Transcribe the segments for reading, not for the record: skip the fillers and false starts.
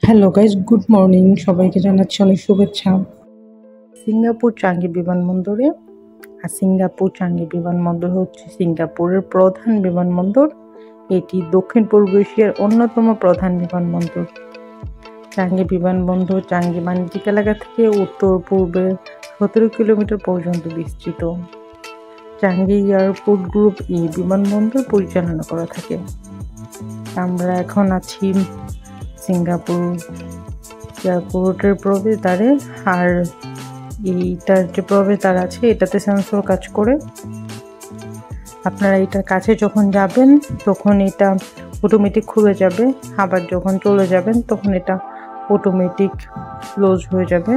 Hello guys, good morning. সবাইকে জানাচ্ছি অনেক শুভেচ্ছা। সিঙ্গাপুর চাঙ্গি বিমানবন্দরে, আর সিঙ্গাপুর চাঙ্গি বিমানবন্দর হচ্ছে সিঙ্গাপুরের প্রধান বিমানবন্দর। এটি দক্ষিণ পূর্ব এশিয়ার অন্যতম প্রধান বিমানবন্দর। চাঙ্গি বিমানবন্দর চাঙ্গি বাণিজ্যিক এলাকা থেকে উত্তর পূর্বে 17 কিলোমিটার পর্যন্ত বিস্তৃত। চাঙ্গি এয়ারপোর্ট গ্রুপ এই বিমানবন্দর পরিচালনা করা থাকে। আমরা এখন আছি সিঙ্গাপুর এয়ারপোর্টের প্রবেশদ্বারে, আর এইটার যে প্রবেশদ্বার আছে এটাতে সেন্সর কাজ করে। আপনারা এটার কাছে যখন যাবেন তখন এটা অটোমেটিক খুলে যাবে, আবার যখন চলে যাবেন তখন এটা অটোমেটিক ক্লোজ হয়ে যাবে।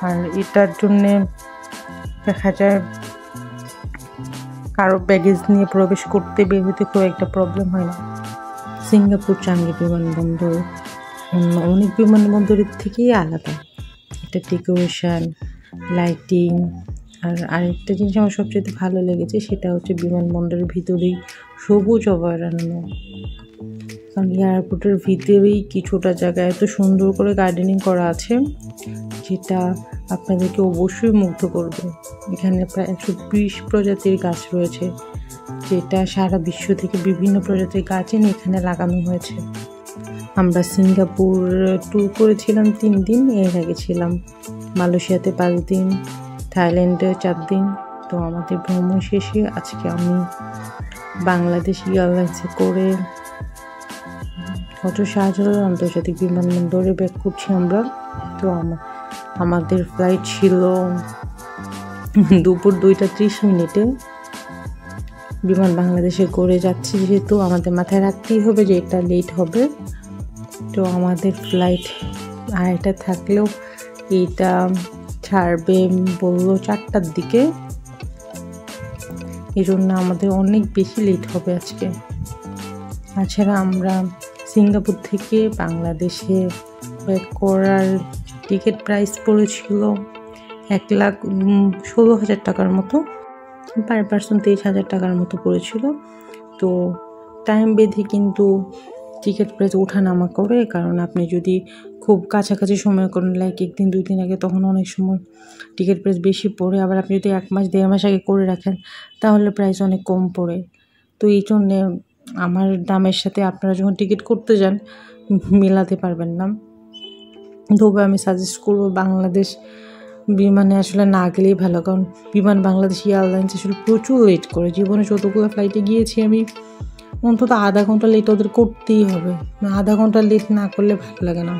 আর এটার জন্যে দেখা যায় কারো ব্যাগেজ নিয়ে প্রবেশ করতে বের হতে খুব একটা প্রবলেম হয় না। সিঙ্গাপুর চাঙ্গি বিমানবন্দর অনেক বিমানবন্দরের থেকেই আলাদা। এটা ডেকোরেশন, লাইটিং, আর আরেকটা জিনিস আমার সবচেয়ে ভালো লেগেছে সেটা হচ্ছে বিমানবন্দরের ভিতরেই সবুজ অভয়ারণ্য। কারণ এয়ারপোর্টের ভিতরেই কিছুটা জায়গায় এত সুন্দর করে গার্ডেনিং করা আছে যেটা আপনাদেরকে অবশ্যই মুগ্ধ করবে। এখানে প্রায় 120 প্রজাতির গাছ রয়েছে, যেটা সারা বিশ্ব থেকে বিভিন্ন প্রজাতির গাছ এনে এখানে লাগানো হয়েছে। আমরা সিঙ্গাপুর ট্যুর করেছিলাম 3 দিন। এর আগে ছিলাম মালয়েশিয়াতে 5 দিন, থাইল্যান্ডে 4 দিন। তো আমাদের ভ্রমণ শেষে আজকে আমি বাংলাদেশ এয়ারলাইন্সে করে শাহজালাল আন্তর্জাতিক বিমানবন্দরে ব্যাক করছি আমরা। তো আমাদের ফ্লাইট ছিল দুপুর 2:30 বিমান বাংলাদেশে করে যাচ্ছি, যেহেতু আমাদের মাথায় রাখতেই হবে যে এটা লেট হবে। তো আমাদের ফ্লাইট আড়াইটা থাকলেও এটা ছাড়বে বললো 4টার দিকে, এই জন্য আমাদের অনেক বেশি লেট হবে আজকে। তাছাড়া আমরা সিঙ্গাপুর থেকে বাংলাদেশে ব্যাক করার টিকিট প্রাইস পড়েছিল 1,16,000 টাকার মতো, পার পার্সন 23,000 টাকার মতো পড়েছিল। তো টাইম বেঁধে কিন্তু টিকিট প্রাইস ওঠানামা করে, কারণ আপনি যদি খুব কাছাকাছি সময় করেন, লাইক 1 দিন 2 দিন আগে, তখন অনেক সময় টিকিট প্রাইস বেশি পড়ে। আবার আপনি যদি 1 মাস 1.5 মাস আগে করে রাখেন তাহলে প্রাইস অনেক কম পড়ে। তো এই জন্যে আমার দামের সাথে আপনারা যখন টিকিট করতে যান মেলাতে পারবেন না। তবে আমি সাজেস্ট করবো বাংলাদেশ বিমানে আসলে না গেলেই ভালো, কারণ বিমান বাংলাদেশ এয়ারলাইন্স আসলে প্রচুর লেট করে। জীবনে যতগুলো ফ্লাইটে গিয়েছি আমি, অন্তত আধা ঘন্টা লেট ওদের করতেই হবে। আধা ঘন্টা লেট না করলে ভালো লাগে না।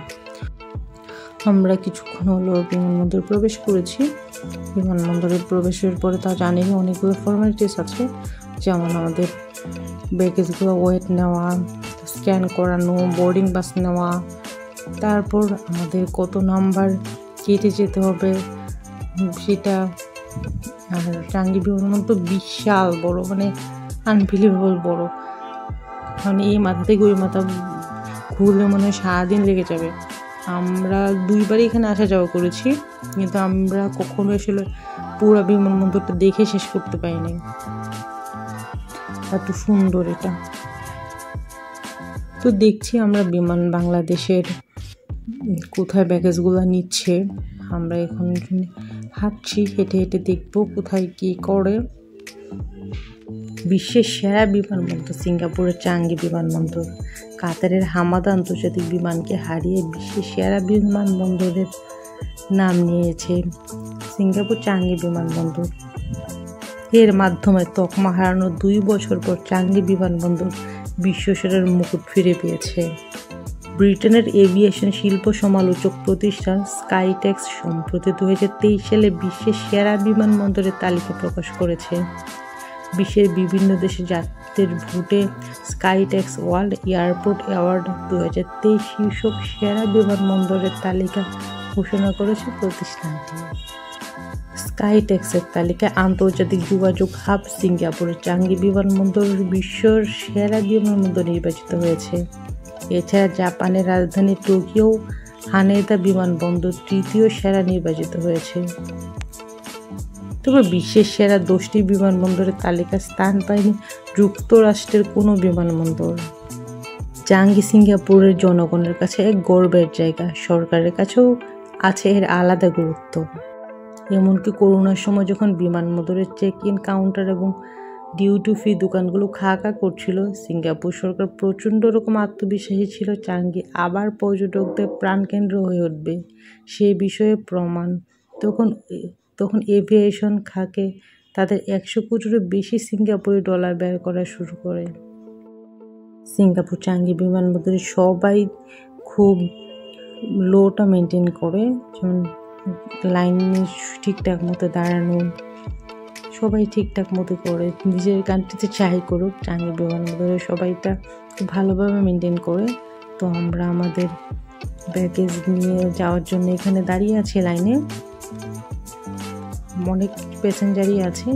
আমরা কিছুক্ষণ হলো বিমানবন্দরে প্রবেশ করেছি। বিমানবন্দরে প্রবেশের পরে তা জানেনি অনেকগুলো ফর্মালিটিস আছে, যেমন আমাদের ব্যাগেজগুলো ওয়েট নেওয়া, স্ক্যান করানো, বোর্ডিং পাস নেওয়া, তারপর আমাদের কত নাম্বার কেটে যেতে হবে সেটা। আর চাঙ্গি বিমানবন্দর বিশাল বড়, মানে আনবিলিভেবল বড়। মানে এই মাথা থেকে ওই মাথা ঘুরলে মনে হয় সারাদিন লেগে যাবে। আমরা 2বারই এখানে আসা যাওয়া করেছি, কিন্তু আমরা কখনো আসলে পুরো বিমানবন্দরটা দেখে শেষ করতে পারিনি, এত সুন্দর এটা। তো দেখছি আমরা বিমান বাংলাদেশের কোথায় ব্যাগেজগুলো নিচ্ছে। আমরা এখন হাঁটছি, হেঁটে হেঁটে দেখবো কোথায় কি করে। বিশ্বের সেরা বিমানবন্দর সিঙ্গাপুরের চাঙ্গি বিমানবন্দর কাতারের হামাদা আন্তর্জাতিক বিমানকে হারিয়ে বিশ্বের সেরা বিমানবন্দরের নাম নিয়েছে সিঙ্গাপুর চাঙ্গি বিমানবন্দর। এর মাধ্যমে তকমা হারানোর 2 বছর পর চাঙ্গি বিমানবন্দর বিশ্বসেরার মুকুট ফিরে পেয়েছে। ব্রিটেনের এভিয়েশন শিল্প সমালোচক প্রতিষ্ঠান স্কাইটেক্স সম্প্রতি 2023 সালে বিশ্বের সেরা বিমানবন্দরের তালিকা প্রকাশ করেছে। বিশ্বের বিভিন্ন দেশে যাত্রীদের ভোটে স্কাইটেক্স ওয়ার্ল্ড এয়ারপোর্ট অ্যাওয়ার্ড 2023 শীর্ষক সেরা বিমানবন্দরের তালিকা ঘোষণা করেছে প্রতিষ্ঠানটি। স্কাইটেক্সের তালিকায় আন্তর্জাতিক যোগাযোগ হাব সিঙ্গাপুরের চাঙ্গি বিমানবন্দর বিশ্বের সেরা বিমানবন্দর নির্বাচিত হয়েছে। এছাড়া জাপানের রাজধানী টোকিও হানেদা বিমানবন্দর 3য় সেরা নির্বাচিত হয়েছে। তবে বিশ্বের সেরা 10টি বিমানবন্দরের তালিকায় স্থান পায়নি যুক্তরাষ্ট্রের কোনো বিমানবন্দর। চাঙ্গি সিঙ্গাপুরের জনগণের কাছে এক গর্বের জায়গা, সরকারের কাছেও আছে এর আলাদা গুরুত্ব। এমনকি করোনার সময় যখন বিমানবন্দরের চেক ইন কাউন্টার এবং ডিউটি ফ্রি দোকানগুলো খা করছিল, সিঙ্গাপুর সরকার প্রচণ্ড রকম আত্মবিশ্বাসী ছিল চাঙ্গি আবার পর্যটকদের প্রাণকেন্দ্র হয়ে উঠবে। সেই বিষয়ে প্রমাণ তখন এভিয়েশন খাতে তাদের 100 কোটিরও বেশি সিঙ্গাপুরি ডলার ব্যয় করা শুরু করে। সিঙ্গাপুর চাঙ্গি বিমানবন্দরে সবাই খুব লোটা মেনটেন করে, যেমন লাইনে ঠিকঠাক মতো দাঁড়ানো, সবাই ঠিকঠাক মতো করে। নিজের কান্ট্রিতে চাই করুক, চাঙ্গি বিমানবন্দরে সবাইটা খুব ভালোভাবে মেনটেন করে। তো আমরা আমাদের ব্যাগেজ নিয়ে যাওয়ার জন্য এখানে দাঁড়িয়ে আছি লাইনে, অনেক প্যাসেঞ্জারই আছে।